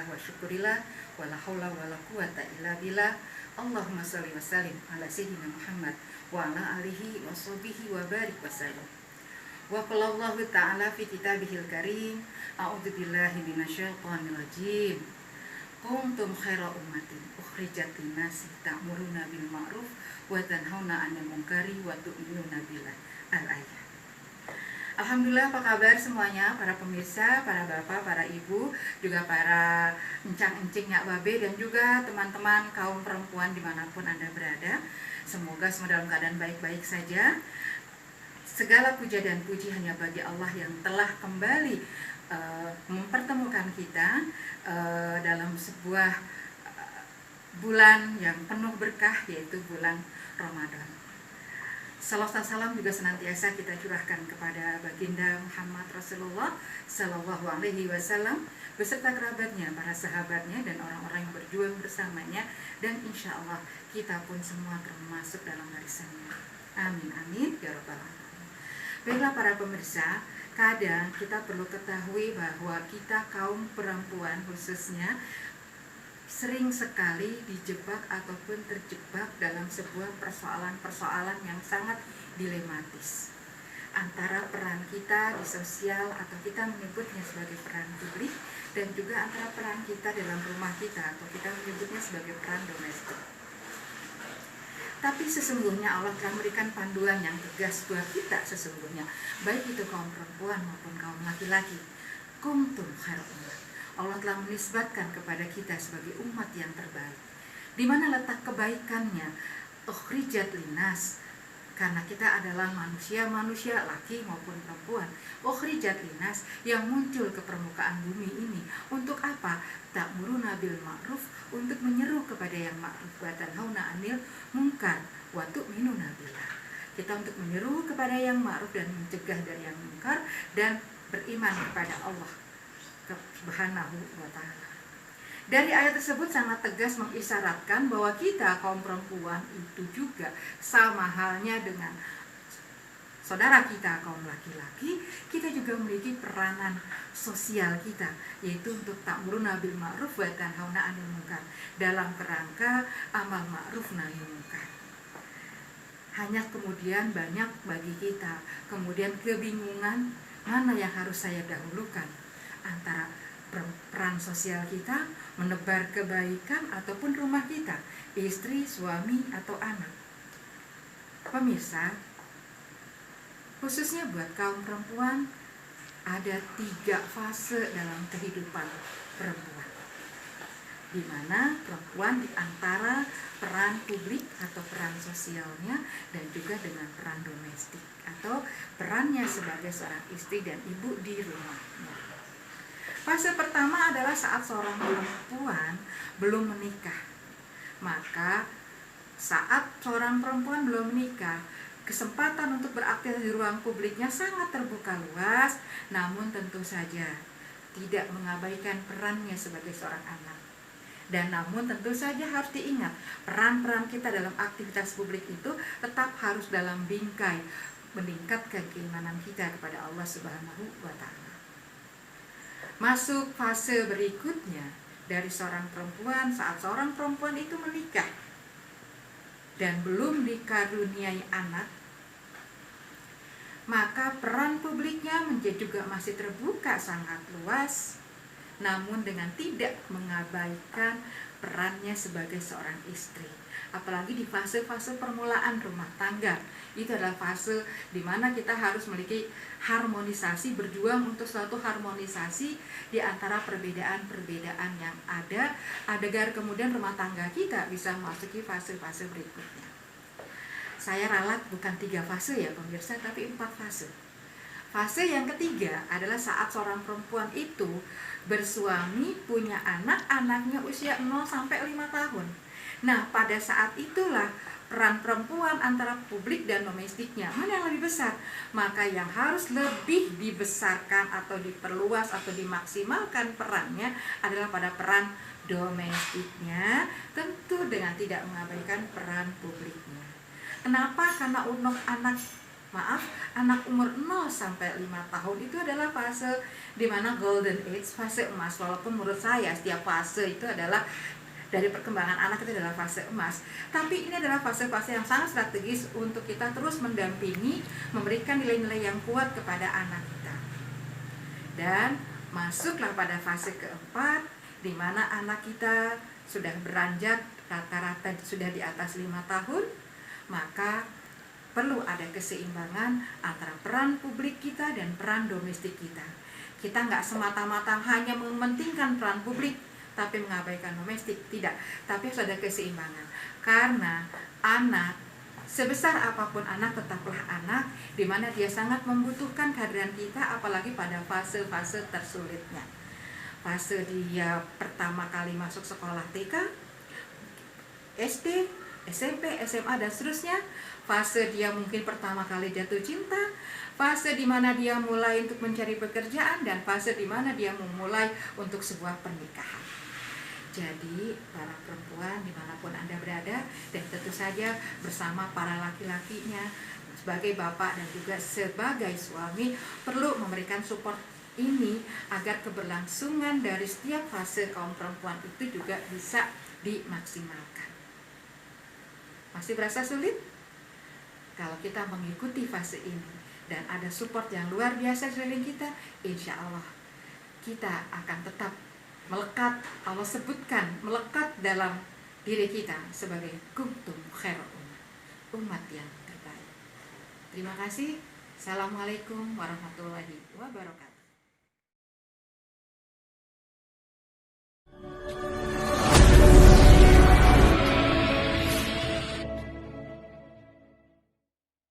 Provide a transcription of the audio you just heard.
wa syukurillah wala haula wala quwata illa billah. Allahumma shalli wa sallim ala sayyidina Muhammad wa ala alihi wa sahbihi wa barik wa sallam. Wa qala Allah ta'ala fi kitabihil karim, a'udzu billahi minasyaitonir rajim. Kuntum khaira ummatin ukhrijat lin-nasi ta'muruna bil ma'ruf wa tanhauna 'anil munkari wa tu'minuna billah. Al-ayat. Alhamdulillah, apa kabar semuanya, para pemirsa, para bapak, para ibu, juga para encang-encing nyak babe, dan juga teman-teman kaum perempuan dimanapun Anda berada. Semoga semua dalam keadaan baik-baik saja. Segala puja dan puji hanya bagi Allah yang telah kembali mempertemukan kita dalam sebuah bulan yang penuh berkah, yaitu bulan Ramadan. Salawat dan salam juga senantiasa kita curahkan kepada baginda Muhammad Rasulullah Sallallahu Alaihi Wasallam beserta kerabatnya, para sahabatnya, dan orang-orang yang berjuang bersamanya, dan insya Allah kita pun semua termasuk dalam barisannya. Amin amin ya rabbal alamin. Baiklah para pemirsa, kadang kita perlu ketahui bahwa kita kaum perempuan khususnya sering sekali dijebak ataupun terjebak dalam sebuah persoalan-persoalan yang sangat dilematis antara peran kita di sosial, atau kita menyebutnya sebagai peran publik, dan juga antara peran kita dalam rumah kita, atau kita menyebutnya sebagai peran domestik. Tapi sesungguhnya Allah telah memberikan panduan yang tegas buat kita sesungguhnya, baik itu kaum perempuan maupun kaum laki-laki. Kuntum khairal ummah, Allah telah menisbatkan kepada kita sebagai umat yang terbaik. Di mana letak kebaikannya? Ukhrijat linnas, karena kita adalah manusia laki maupun perempuan. Ukhrijat linnas, yang muncul ke permukaan bumi ini untuk apa? Ta'muruna bil ma'ruf, untuk menyeru kepada yang ma'ruf, wa tanhauna 'anil munkar, wa tu'minuna billah. Kita untuk menyeru kepada yang ma'ruf dan mencegah dari yang munkar, dan beriman kepada Allah Subhanahu wa ta'ala. Dari ayat tersebut sangat tegas mengisyaratkan bahwa kita kaum perempuan itu juga sama halnya dengan saudara kita kaum laki-laki, kita juga memiliki peranan sosial kita, yaitu untuk ta'muruna bil ma'ruf wa tanhauna 'anil munkar, dalam kerangka amal ma'ruf nahi munkar. Hanya kemudian banyak bagi kita kemudian kebingungan, mana yang harus saya dahulukan antara peran sosial kita, menebar kebaikan, ataupun rumah kita, istri, suami, atau anak. Pemirsa, khususnya buat kaum perempuan, ada 3 fase dalam kehidupan perempuan, di mana perempuan di antara peran publik atau peran sosialnya, dan juga dengan peran domestik atau perannya sebagai seorang istri dan ibu di rumahnya. Fase pertama adalah saat seorang perempuan belum menikah. Maka saat seorang perempuan belum menikah, kesempatan untuk beraktif di ruang publiknya sangat terbuka luas, namun tentu saja tidak mengabaikan perannya sebagai seorang anak. Dan namun tentu saja harus diingat, peran-peran kita dalam aktivitas publik itu tetap harus dalam bingkai meningkatkan keimanan kita kepada Allah Subhanahu wa ta'ala. Masuk fase berikutnya dari seorang perempuan saat seorang perempuan itu menikah dan belum dikaruniai anak, maka peran publiknya menjadi juga masih terbuka sangat luas, namun dengan tidak mengabaikan perannya sebagai seorang istri. Apalagi di fase-fase permulaan rumah tangga, itu adalah fase di mana kita harus memiliki harmonisasi, berjuang untuk suatu harmonisasi di antara perbedaan-perbedaan yang ada, agar kemudian rumah tangga kita bisa memasuki fase-fase berikutnya. Saya ralat bukan 3 fase ya pemirsa, tapi 4 fase. Fase yang ketiga adalah saat seorang perempuan itu bersuami, punya anak, anaknya usia 0 sampai 5 tahun. Nah, pada saat itulah peran perempuan antara publik dan domestiknya mana yang lebih besar? Maka yang harus lebih dibesarkan atau diperluas atau dimaksimalkan perannya adalah pada peran domestiknya, tentu dengan tidak mengabaikan peran publiknya. Kenapa? Karena anak umur 0 sampai 5 tahun itu adalah fase di mana golden age, fase emas. Walaupun menurut saya setiap fase itu adalah dari perkembangan anak itu adalah fase emas, tapi ini adalah fase-fase yang sangat strategis untuk kita terus mendampingi, memberikan nilai-nilai yang kuat kepada anak kita. Dan masuklah pada fase keempat, di mana anak kita sudah beranjak rata-rata sudah di atas 5 tahun, maka perlu ada keseimbangan antara peran publik kita dan peran domestik kita. Kita nggak semata-mata hanya mementingkan peran publik tapi mengabaikan domestik, tidak. Tapi harus ada keseimbangan. Karena anak, sebesar apapun anak, tetaplah anak, di mana dia sangat membutuhkan kehadiran kita, apalagi pada fase-fase tersulitnya. Fase dia pertama kali masuk sekolah TK, SD, SMP, SMA, dan seterusnya. Fase dia mungkin pertama kali jatuh cinta, fase di mana dia mulai untuk mencari pekerjaan, dan fase di mana dia memulai untuk sebuah pernikahan. Jadi para perempuan dimanapun Anda berada, dan tentu saja bersama para laki-lakinya, sebagai bapak dan juga sebagai suami, perlu memberikan support ini agar keberlangsungan dari setiap fase kaum perempuan itu juga bisa dimaksimalkan. Masih berasa sulit? Kalau kita mengikuti fase ini dan ada support yang luar biasa di sekeliling kita, insya Allah kita akan tetap melekat. Allah sebutkan melekat dalam diri kita sebagai kuntum khairul umat yang terbaik. Terima kasih. Assalamualaikum warahmatullahi wabarakatuh.